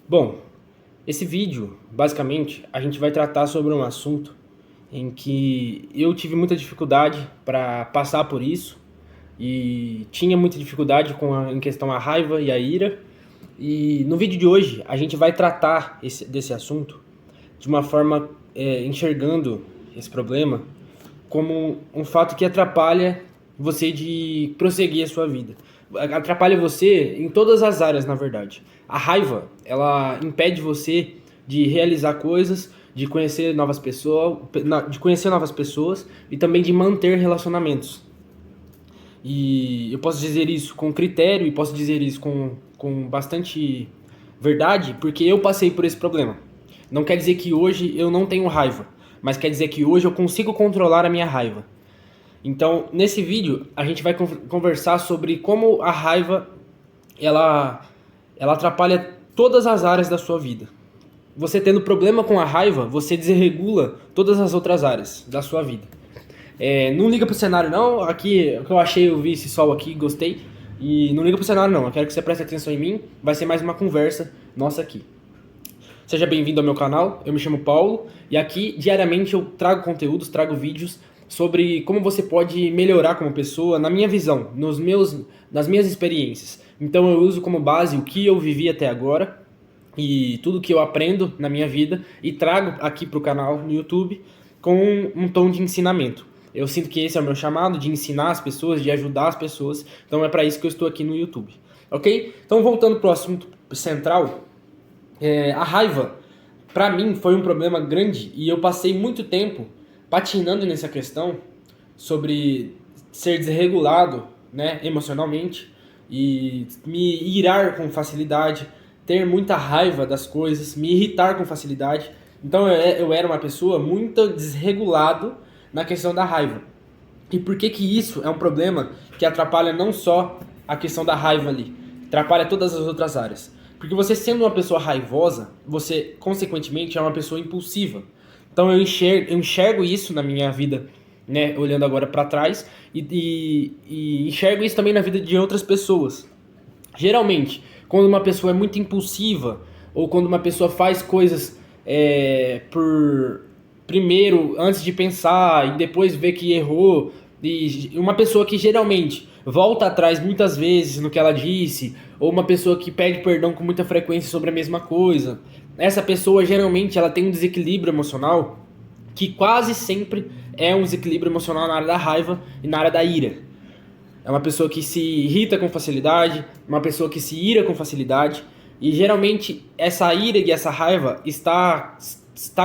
Bom, esse vídeo, basicamente, a gente vai tratar sobre um assunto em que eu tive muita dificuldade para passar por isso e tinha muita dificuldade em questão a raiva e a ira. E no vídeo de hoje a gente vai tratar desse assunto de uma forma enxergando esse problema como um fato que atrapalha você de prosseguir a sua vida. Atrapalha você em todas as áreas, na verdade. A raiva, ela impede você de realizar coisas, de conhecer novas pessoas e também de manter relacionamentos. E eu posso dizer isso com critério e posso dizer isso com bastante verdade, porque eu passei por esse problema. Não quer dizer que hoje eu não tenho raiva, mas quer dizer que hoje eu consigo controlar a minha raiva. Então, nesse vídeo, a gente vai conversar sobre como a raiva ela atrapalha todas as áreas da sua vida. Você tendo problema com a raiva, você desregula todas as outras áreas da sua vida. Não liga pro cenário não, aqui o que eu achei, eu vi esse sol aqui, gostei. E não liga pro cenário não, eu quero que você preste atenção em mim, vai ser mais uma conversa nossa aqui. Seja bem-vindo ao meu canal, eu me chamo Paulo e aqui diariamente eu trago conteúdos, trago vídeos sobre como você pode melhorar como pessoa, na minha visão, nas minhas experiências. Então eu uso como base o que eu vivi até agora e tudo que eu aprendo na minha vida e trago aqui para o canal no YouTube com um tom de ensinamento. Eu sinto que esse é o meu chamado, de ensinar as pessoas, de ajudar as pessoas, então é para isso que eu estou aqui no YouTube, ok? Então voltando para o assunto central, a raiva, para mim, foi um problema grande e eu passei muito tempo patinando nessa questão sobre ser desregulado, né, emocionalmente e me irar com facilidade, ter muita raiva das coisas, me irritar com facilidade. Então eu era uma pessoa muito desregulado na questão da raiva. E por que que isso é um problema que atrapalha não só a questão da raiva ali, atrapalha todas as outras áreas? Porque você sendo uma pessoa raivosa, você consequentemente é uma pessoa impulsiva. Então eu enxergo isso na minha vida, né, olhando agora para trás, e enxergo isso também na vida de outras pessoas. Geralmente, quando uma pessoa é muito impulsiva, ou quando uma pessoa faz coisas por primeiro, antes de pensar, e depois ver que errou, e uma pessoa que geralmente volta atrás muitas vezes no que ela disse, ou uma pessoa que pede perdão com muita frequência sobre a mesma coisa, essa pessoa geralmente ela tem um desequilíbrio emocional que quase sempre é um desequilíbrio emocional na área da raiva e na área da ira. É uma pessoa que se irrita com facilidade, uma pessoa que se ira com facilidade, e geralmente essa ira e essa raiva está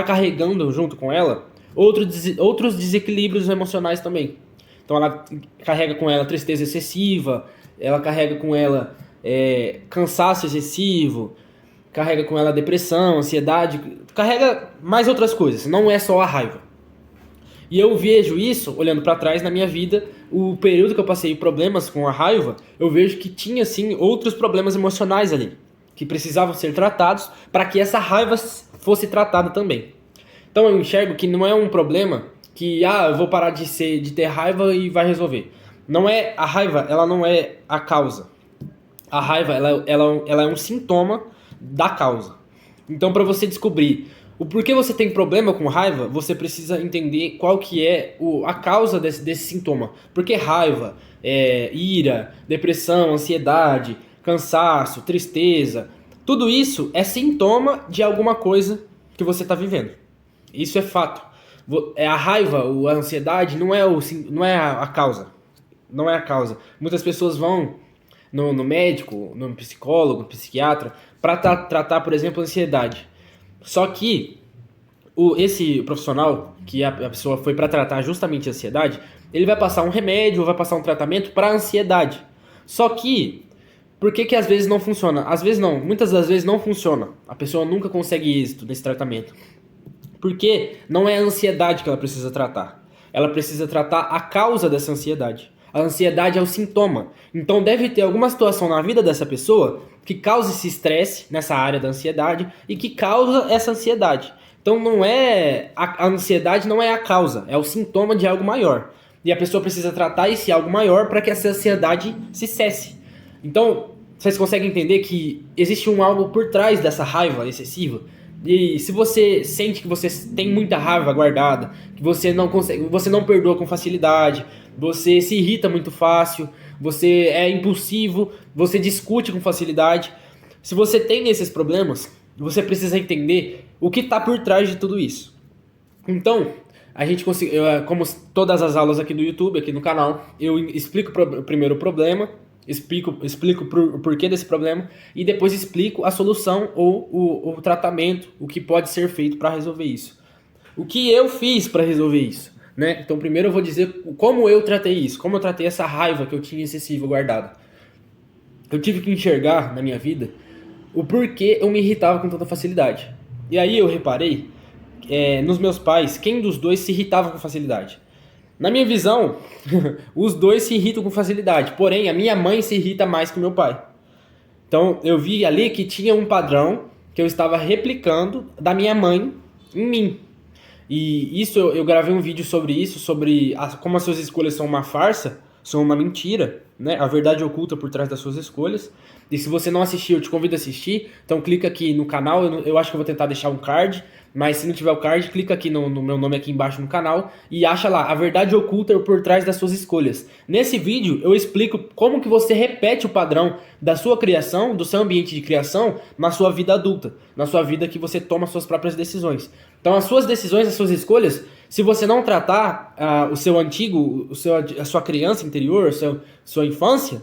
carregando junto com ela outros desequilíbrios emocionais também. Então ela carrega com ela tristeza excessiva, ela carrega com ela cansaço excessivo, carrega com ela depressão, ansiedade, carrega mais outras coisas, não é só a raiva. E eu vejo isso, olhando para trás na minha vida, o período que eu passei problemas com a raiva, eu vejo que tinha sim outros problemas emocionais ali, que precisavam ser tratados para que essa raiva fosse tratada também. Então eu enxergo que não é um problema que eu vou parar de ter raiva e vai resolver. Não é a raiva, ela não é a causa. A raiva, ela é um sintoma da causa. Então, para você descobrir o porquê você tem problema com raiva, você precisa entender qual que é a causa desse sintoma. Porque raiva, ira, depressão, ansiedade, cansaço, tristeza, tudo isso é sintoma de alguma coisa que você está vivendo. Isso é fato. A raiva, a ansiedade não é a causa. Não é a causa. Muitas pessoas vão no médico, no psicólogo, no psiquiatra, para tratar, por exemplo, a ansiedade. Só que esse profissional, que a pessoa foi para tratar justamente a ansiedade, ele vai passar um remédio ou vai passar um tratamento para a ansiedade. Só que, por que às vezes não funciona? Às vezes não, muitas das vezes não funciona. A pessoa nunca consegue êxito nesse tratamento. Porque não é a ansiedade que ela precisa tratar. Ela precisa tratar a causa dessa ansiedade. A ansiedade é o sintoma. Então deve ter alguma situação na vida dessa pessoa que cause esse estresse nessa área da ansiedade e que causa essa ansiedade. Então não é a ansiedade não é a causa, é o sintoma de algo maior. E a pessoa precisa tratar esse algo maior para que essa ansiedade se cesse. Então, vocês conseguem entender que existe algo por trás dessa raiva excessiva? E se você sente que você tem muita raiva guardada, que você não consegue, você não perdoa com facilidade, você se irrita muito fácil, você é impulsivo, você discute com facilidade. Se você tem esses problemas, você precisa entender o que está por trás de tudo isso. Então, a gente conseguiu, como todas as aulas aqui do YouTube, aqui no canal, eu explico primeiro o problema, explico o porquê desse problema e depois explico a solução ou o tratamento, o que pode ser feito para resolver isso. O que eu fiz para resolver isso, né? Então, primeiro eu vou dizer como eu tratei isso, como eu tratei essa raiva que eu tinha excessiva guardada. Eu tive que enxergar na minha vida o porquê eu me irritava com tanta facilidade. E aí eu reparei nos meus pais, quem dos dois se irritava com facilidade. Na minha visão, os dois se irritam com facilidade, porém a minha mãe se irrita mais que o meu pai. Então eu vi ali que tinha um padrão que eu estava replicando da minha mãe em mim. E isso eu gravei um vídeo sobre isso, sobre como as suas escolhas são uma farsa, são uma mentira, né? A verdade oculta por trás das suas escolhas. E se você não assistiu, eu te convido a assistir. Então clica aqui no canal, eu acho que eu vou tentar deixar um card, mas se não tiver o card, clica aqui no meu nome aqui embaixo no canal e acha lá, a verdade oculta por trás das suas escolhas. Nesse vídeo eu explico como que você repete o padrão da sua criação, do seu ambiente de criação, na sua vida adulta, na sua vida que você toma suas próprias decisões. Então as suas decisões, as suas escolhas, se você não tratar o seu antigo, a sua criança interior, sua infância,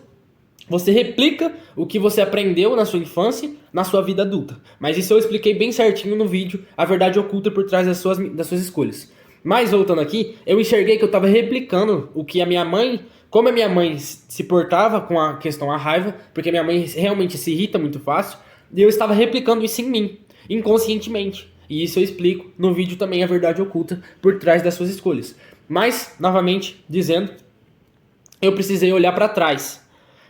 você replica o que você aprendeu na sua infância, na sua vida adulta. Mas isso eu expliquei bem certinho no vídeo, a verdade oculta por trás das suas escolhas. Mas voltando aqui, eu enxerguei que eu estava replicando o que a minha mãe, como a minha mãe se portava com a questão a raiva, porque a minha mãe realmente se irrita muito fácil, e eu estava replicando isso em mim, inconscientemente. E isso eu explico no vídeo também, a verdade oculta por trás das suas escolhas. Mas, novamente, dizendo, eu precisei olhar para trás.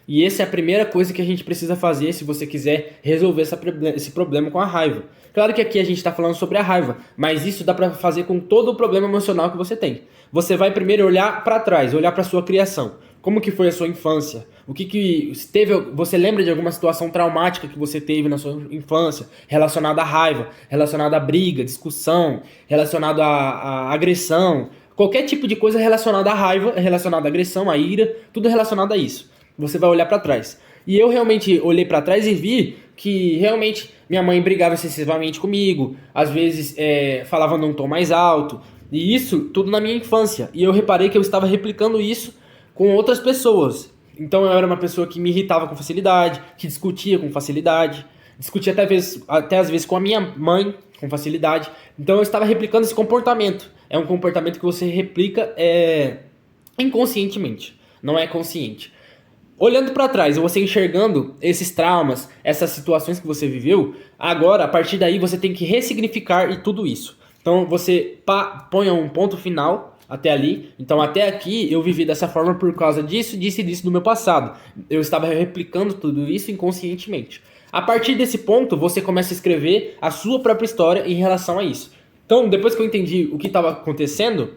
E essa é a primeira coisa que a gente precisa fazer se você quiser resolver esse problema com a raiva. Claro que aqui a gente está falando sobre a raiva, mas isso dá para fazer com todo o problema emocional que você tem. Você vai primeiro olhar para trás, olhar para sua criação. Como que foi a sua infância? O que teve? Você lembra de alguma situação traumática que você teve na sua infância, relacionada à raiva, relacionada à briga, discussão, relacionada à agressão, qualquer tipo de coisa relacionada à raiva, relacionada à agressão, à ira, tudo relacionado a isso. Você vai olhar para trás. E eu realmente olhei para trás e vi que realmente minha mãe brigava excessivamente comigo, às vezes falava num tom mais alto, e isso tudo na minha infância. E eu reparei que eu estava replicando isso com outras pessoas. Então eu era uma pessoa que me irritava com facilidade, que discutia com facilidade, discutia até às vezes com a minha mãe com facilidade. Então eu estava replicando esse comportamento. É um comportamento que você replica inconscientemente, não é consciente. Olhando para trás, você enxergando esses traumas, essas situações que você viveu, agora, a partir daí, você tem que ressignificar e tudo isso. Então, você põe um ponto final até ali. Então, até aqui, eu vivi dessa forma por causa disso e disso do meu passado. Eu estava replicando tudo isso inconscientemente. A partir desse ponto, você começa a escrever a sua própria história em relação a isso. Então, depois que eu entendi o que estava acontecendo,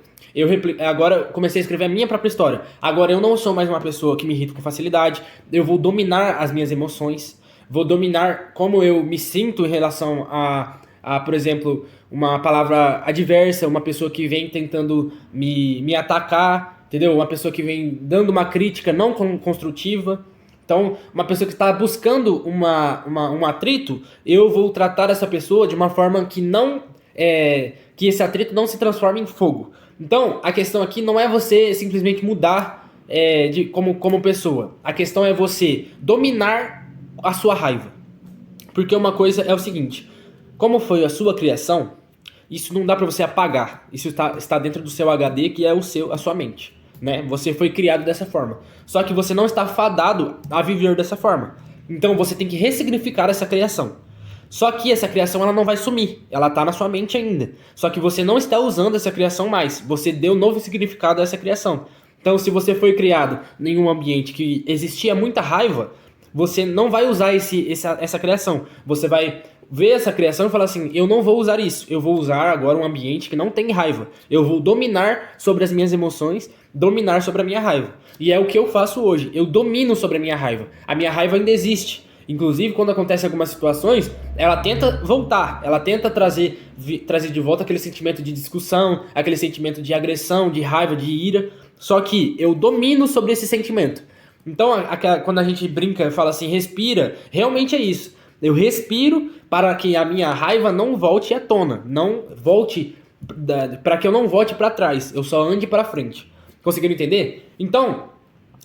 agora comecei a escrever a minha própria história. Agora eu não sou mais uma pessoa que me irrita com facilidade. Eu vou dominar as minhas emoções. Vou dominar como eu me sinto em relação por exemplo, uma palavra adversa, uma pessoa que vem tentando me atacar, entendeu? Uma pessoa que vem dando uma crítica não construtiva. Então, uma pessoa que está buscando um atrito, eu vou tratar essa pessoa de uma forma que que esse atrito não se transforme em fogo. Então, a questão aqui não é você simplesmente mudar como pessoa. A questão é você dominar a sua raiva. Porque uma coisa é o seguinte, como foi a sua criação, isso não dá para você apagar. Isso está dentro do seu HD, que é a sua mente. Né? Você foi criado dessa forma. Só que você não está fadado a viver dessa forma. Então você tem que ressignificar essa criação. Só que essa criação ela não vai sumir, ela está na sua mente ainda. Só que você não está usando essa criação mais, você deu novo significado a essa criação. Então se você foi criado em um ambiente que existia muita raiva, você não vai usar essa criação. Você vai ver essa criação e falar assim, eu não vou usar isso, eu vou usar agora um ambiente que não tem raiva. Eu vou dominar sobre as minhas emoções, dominar sobre a minha raiva. E é o que eu faço hoje, eu domino sobre a minha raiva. A minha raiva ainda existe. Inclusive, quando acontecem algumas situações, ela tenta voltar, ela tenta trazer de volta aquele sentimento de discussão, aquele sentimento de agressão, de raiva, de ira. Só que eu domino sobre esse sentimento. Então, quando a gente brinca e fala assim, respira, realmente é isso. Eu respiro para que a minha raiva não volte à tona, não volte, para que eu não volte para trás, eu só ande para frente. Conseguiram entender? Então,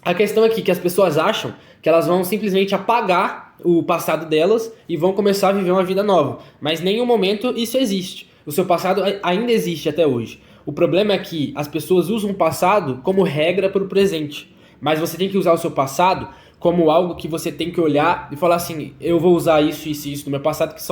a questão aqui é que as pessoas acham que elas vão simplesmente apagar o passado delas e vão começar a viver uma vida nova. Mas em nenhum momento isso existe. O seu passado ainda existe até hoje. O problema é que as pessoas usam o passado como regra para o presente. Mas você tem que usar o seu passado como algo que você tem que olhar e falar assim, eu vou usar isso, isso e isso no meu passado que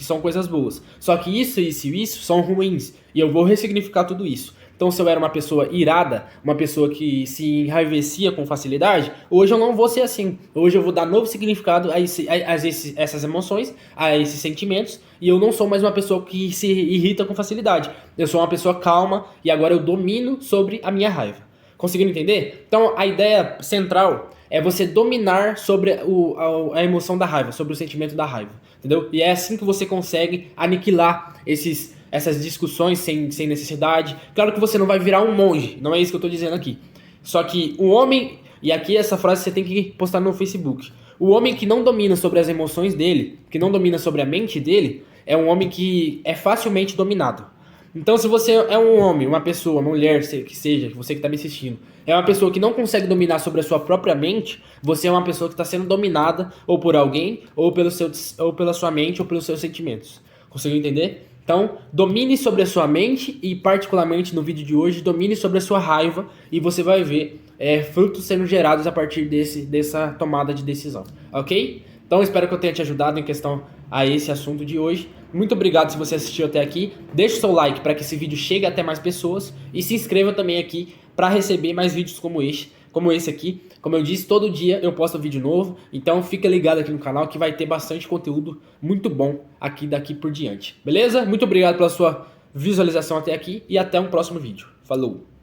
são coisas boas. Só que isso, isso e isso são ruins. E eu vou ressignificar tudo isso. Então, se eu era uma pessoa irada, uma pessoa que se enraivecia com facilidade, hoje eu não vou ser assim. Hoje eu vou dar novo significado a essas emoções, a esses sentimentos, e eu não sou mais uma pessoa que se irrita com facilidade. Eu sou uma pessoa calma e agora eu domino sobre a minha raiva. Conseguindo entender? Então, a ideia central é você dominar sobre a emoção da raiva, sobre o sentimento da raiva, entendeu? E é assim que você consegue aniquilar essas discussões sem necessidade. Claro que você não vai virar um monge, não é isso que eu tô dizendo aqui. Só que o homem, e aqui essa frase você tem que postar no Facebook, o homem que não domina sobre as emoções dele, que não domina sobre a mente dele, é um homem que é facilmente dominado. Então, se você é um homem, uma pessoa, uma mulher, que seja, você que está me assistindo, é uma pessoa que não consegue dominar sobre a sua própria mente, você é uma pessoa que está sendo dominada ou por alguém, ou pela sua mente, ou pelos seus sentimentos. Conseguiu entender? Então, domine sobre a sua mente e, particularmente no vídeo de hoje, domine sobre a sua raiva e você vai ver frutos sendo gerados a partir dessa tomada de decisão, ok? Então, espero que eu tenha te ajudado em questão a esse assunto de hoje. Muito obrigado se você assistiu até aqui. Deixe o seu like para que esse vídeo chegue até mais pessoas e se inscreva também aqui para receber mais vídeos como esse aqui. Como eu disse, todo dia eu posto vídeo novo, então fica ligado aqui no canal que vai ter bastante conteúdo muito bom aqui daqui por diante. Beleza? Muito obrigado pela sua visualização até aqui e até um próximo vídeo. Falou!